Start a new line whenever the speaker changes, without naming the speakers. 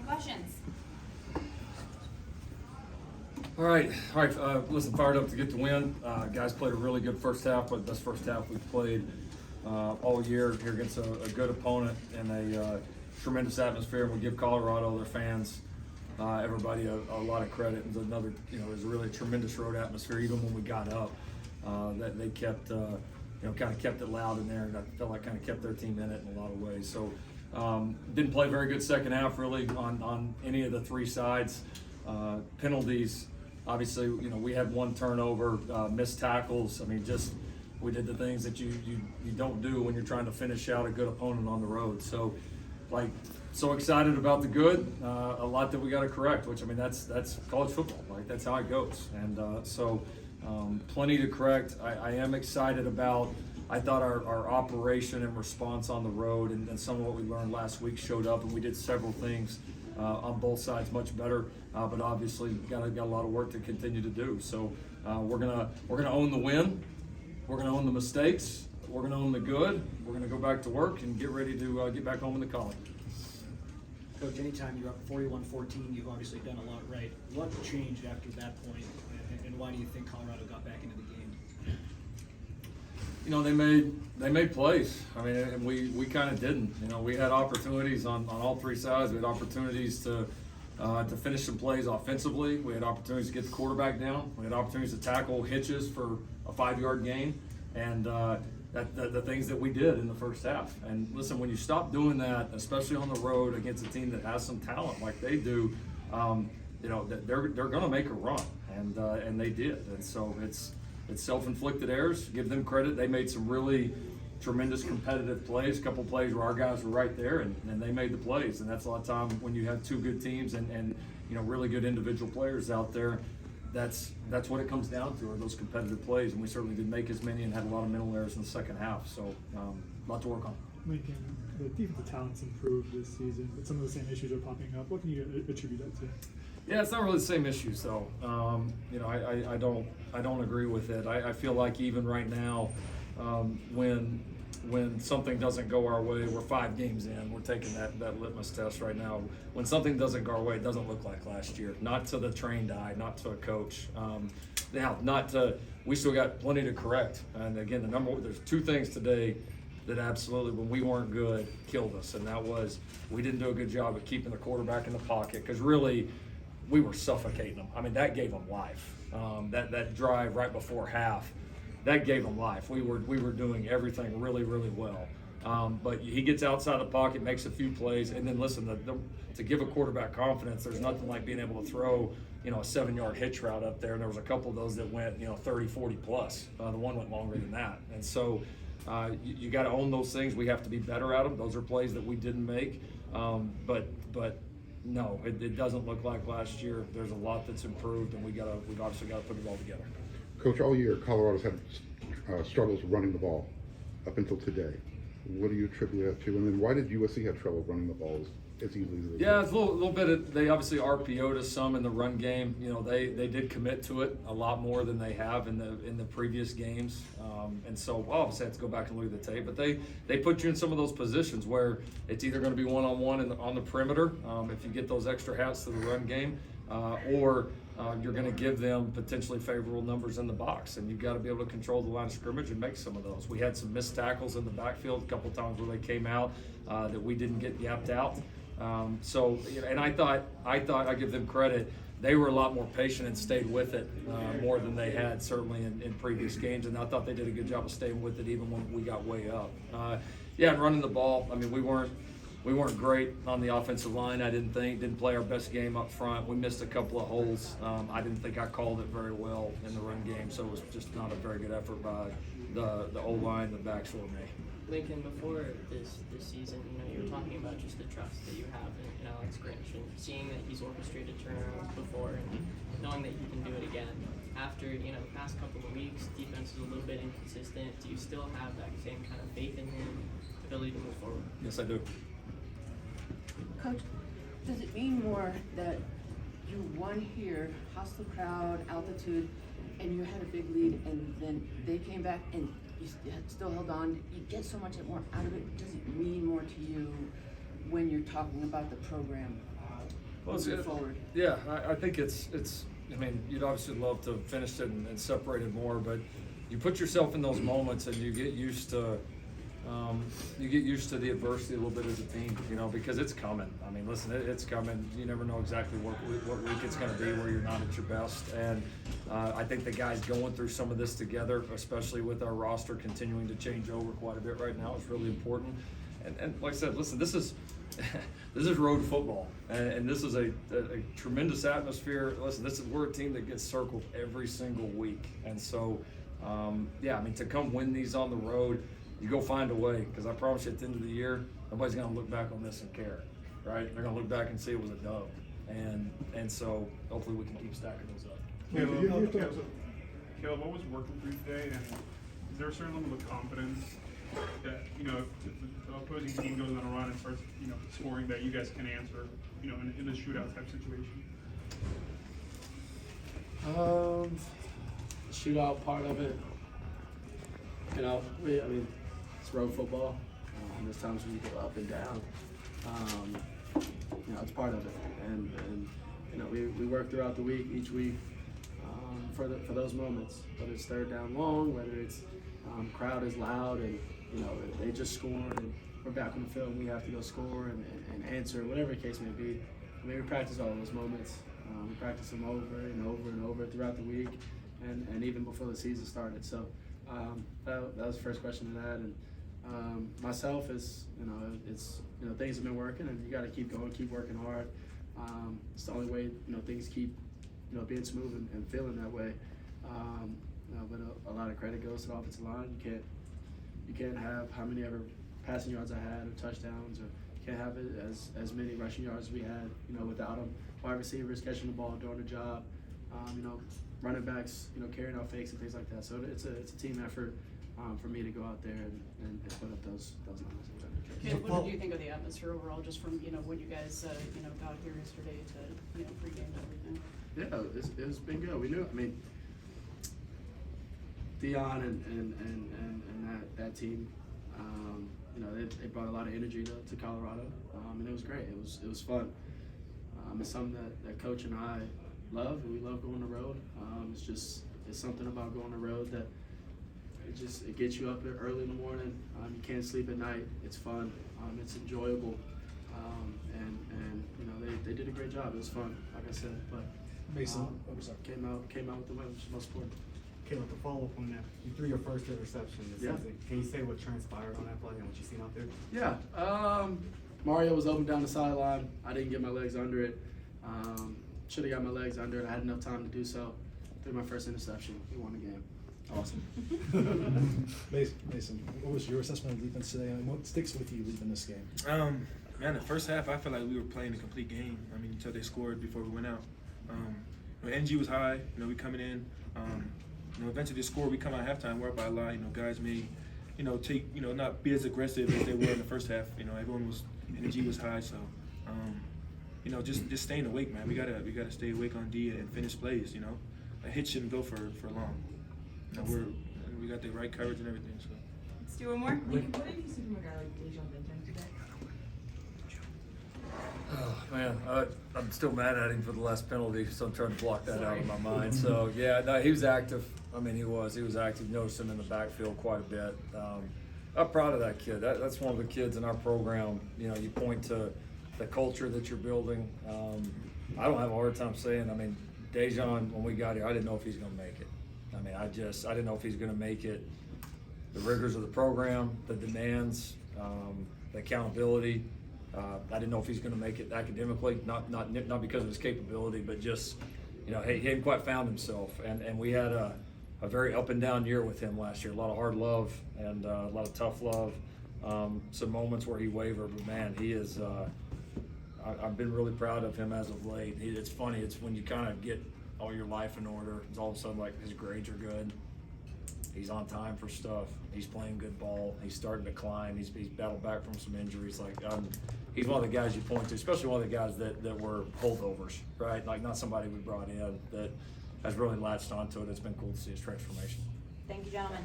questions?
All right. Listen, fired up to get the win. Guys played a really good first half, but best first half we've played all year here against a good opponent and a tremendous atmosphere. We give Colorado, their fans, everybody a lot of credit. It was another, it was a really tremendous road atmosphere. Even when we got up, that they kept, kind of kept it loud in there, and I felt like kind of kept their team in it in a lot of ways. So didn't play a very good second half really on any of the three sides. Penalties. Obviously, we had one turnover, missed tackles. I mean, just we did the things that you don't do when you're trying to finish out a good opponent on the road. So, so excited about the good. A lot that we got to correct, which that's college football. That's how it goes. And plenty to correct. I am excited about. I thought our operation and response on the road and some of what we learned last week showed up, and we did several things on both sides much better. But obviously got a lot of work to continue to do. So we're gonna own the win. We're gonna own the mistakes. We're gonna own the good. We're gonna go back to work and get ready to get back home in the colony.
Coach, anytime you're up 41-14, you've obviously done a lot right. What changed after that point, and why do you think Colorado got back into the game?
They made plays. And we kind of didn't. We had opportunities on all three sides. We had opportunities to finish some plays offensively. We had opportunities to get the quarterback down. We had opportunities to tackle hitches for a 5-yard gain, and the things that we did in the first half. And listen, when you stop doing that, especially on the road against a team that has some talent like they do, they're going to make a run, and they did. And so it's self-inflicted errors. Give them credit. They made some really tremendous competitive plays, a couple plays where our guys were right there and they made the plays. And that's a lot of time when you have two good teams and really good individual players out there. That's what it comes down to, are those competitive plays. And we certainly didn't make as many and had a lot of mental errors in the second half. So a lot to work on.
Lincoln, the defensive talent's improved this season, but some of the same issues are popping up. What can you attribute that to?
Yeah, it's not really the same issues though. I don't agree with it. I feel like even right now, when something doesn't go our way, we're 5 games in. We're taking that litmus test right now. When something doesn't go our way, it doesn't look like last year. Not to the trained eye, not to a coach. We still got plenty to correct. And again, there's 2 things today that absolutely, when we weren't good, killed us. And that was, we didn't do a good job of keeping the quarterback in the pocket, because really, we were suffocating them. That gave them life. That drive right before half, that gave them life. We were doing everything really, really well. But he gets outside the pocket, makes a few plays, and then listen, to give a quarterback confidence, there's nothing like being able to throw, a 7-yard hitch route up there. And there was a couple of those that went, 30, 40 plus. The one went longer than that. And so you got to own those things. We have to be better at them. Those are plays that we didn't make. But no, it doesn't look like last year. There's a lot that's improved, and we've obviously got to put it all together.
Coach, all year Colorado's had struggles running the ball up until today. What do you attribute that to? And then why did USC have trouble running the ball as easily as they did?
Yeah, it's a little bit. They obviously RPO'd us some in the run game. They did commit to it a lot more than they have in the previous games. And so obviously I have to go back and look at the tape. But they put you in some of those positions where it's either going to be one-on-one on the perimeter if you get those extra hats to the run game, or you're going to give them potentially favorable numbers in the box, and you've got to be able to control the line of scrimmage and make some of those. We had some missed tackles in the backfield a couple of times where they came out that we didn't get yapped out. And I thought I give them credit. They were a lot more patient and stayed with it more than they had certainly in previous games, and I thought they did a good job of staying with it even when we got way up. And running the ball. We weren't great on the offensive line. I didn't play our best game up front. We missed a couple of holes. I didn't think I called it very well in the run game, so it was just not a very good effort by the O-line, the backs, or me.
Lincoln, before this season, you were talking about just the trust that you have in Alex Grinch, and seeing that he's orchestrated turnarounds before, and knowing that he can do it again. After the past couple of weeks, defense is a little bit inconsistent. Do you still have that same kind of faith in him, ability to move forward?
Yes, I do.
Coach, does it mean more that you won here, hostile crowd, altitude, and you had a big lead, and then they came back and you still held on? You get so much more out of it. Does it mean more to you when you're talking about the program?
Well, it's,
moving forward?
yeah, I think it's. I mean, you'd obviously love to finish it and separate it more, but you put yourself in those moments and you get used to. You get used to the adversity a little bit as a team, you know, because it's coming. I mean, listen, it's coming. You never know exactly what week it's going to be where you're not at your best. And I think the guys going through some of this together, especially with our roster continuing to change over quite a bit right now, is really important. And like I said, listen, this is this is road football, and this is a tremendous atmosphere. Listen, we're a team that gets circled every single week, and so yeah, I mean, to come win these on the road. You go find a way, because I promise you at the end of the year, nobody's going to look back on this and care, right? They're going to look back and see it was a dub. And so hopefully we can keep stacking those up.
Caleb, what was working for you today, and is there a certain level of confidence that, you know, if the opposing team goes on a run and starts, you know, scoring, that you guys can answer, you know, in a shootout type situation?
Shootout part of it, you know, I mean, it's road football. There's times when you go up and down. You know, it's part of it, and you know, we work throughout the week, each week, for those moments. Whether it's third down long, whether it's crowd is loud, and you know they just scored, and we're back on the field, and we have to go score and answer, whatever the case may be. I mean, we practice all those moments. We practice them over and over and over throughout the week, and even before the season started. So that was the first question to that. And myself is, you know, it's, you know, things have been working, and you got to keep going, keep working hard. It's the only way, you know, things keep, you know, being smooth and feeling that way. You know, but a lot of credit goes to the offensive line. You can't have how many ever passing yards I had, or touchdowns, or you can't have it as many rushing yards as we had, you know, without them. Wide receivers catching the ball, doing the job. You know, running backs, you know, carrying out fakes and things like that. So it's a team effort for me to go out there and put up those numbers.
Caleb, what did you think of the atmosphere overall, just from, you know, when you guys, you know, got here yesterday to, you know, pregame and everything?
Yeah, it's been good. We knew, I mean, Dion and that team, you know, they brought a lot of energy to Colorado, and it was great. It was fun. It's something that Coach and I love. We love going on the road. It's something about going on the road that it gets you up early in the morning. You can't sleep at night. It's fun. It's enjoyable. And you know, they did a great job. It was fun, like I said. But
Mason,
came out with the win, which is most important.
Caleb, to follow up on that, you threw your first interception this
Yeah.
season. Can you say what transpired on that play and what you seen out there?
Yeah. Mario was open down the sideline. I didn't get my legs under it. Should have got my legs under it. I had enough time to do so. Threw my first interception. We won the game.
awesome. Mason, what was your assessment of defense today, and what sticks with you leaving this game?
Man, the first half, I felt like we were playing a complete game. I mean, until they scored before we went out. You know, energy was high. You know, we coming in. You know, eventually they scored. We come out halftime, we're up by a lot. You know, guys may, you know, not be as aggressive as they were in the first half. You know, energy was high. So, you know, just staying awake, man. We gotta stay awake on D and finish plays. You know, a hit shouldn't go for long. You know, we got the right coverage and everything. So.
Let's do one more. What did you see from a guy like Dejan Benton today?
Oh, man, I'm still mad at him for the last penalty, so I'm trying to block that out of my mind. So, yeah, no, he was active. I mean, he was active. Noticed him in the backfield quite a bit. I'm proud of that kid. That's one of the kids in our program. You know, you point to the culture that you're building. I don't have a hard time saying, I mean, Dejan, when we got here, I didn't know if he's going to make it. I mean, I didn't know if he's going to make it. The rigors of the program, the demands, the accountability. I didn't know if he's going to make it academically, not because of his capability, but just, you know, he hadn't quite found himself. And we had a very up and down year with him last year. A lot of hard love and a lot of tough love. Some moments where he wavered, but man, he is. I've been really proud of him as of late. It's funny. It's when you kind of get all your life in order. It's all of a sudden like his grades are good. He's on time for stuff. He's playing good ball. He's starting to climb. He's battled back from some injuries. Like he's one of the guys you point to, especially one of the guys that were holdovers, right? Like not somebody we brought in that has really latched onto it. It's been cool to see his transformation.
Thank you, gentlemen.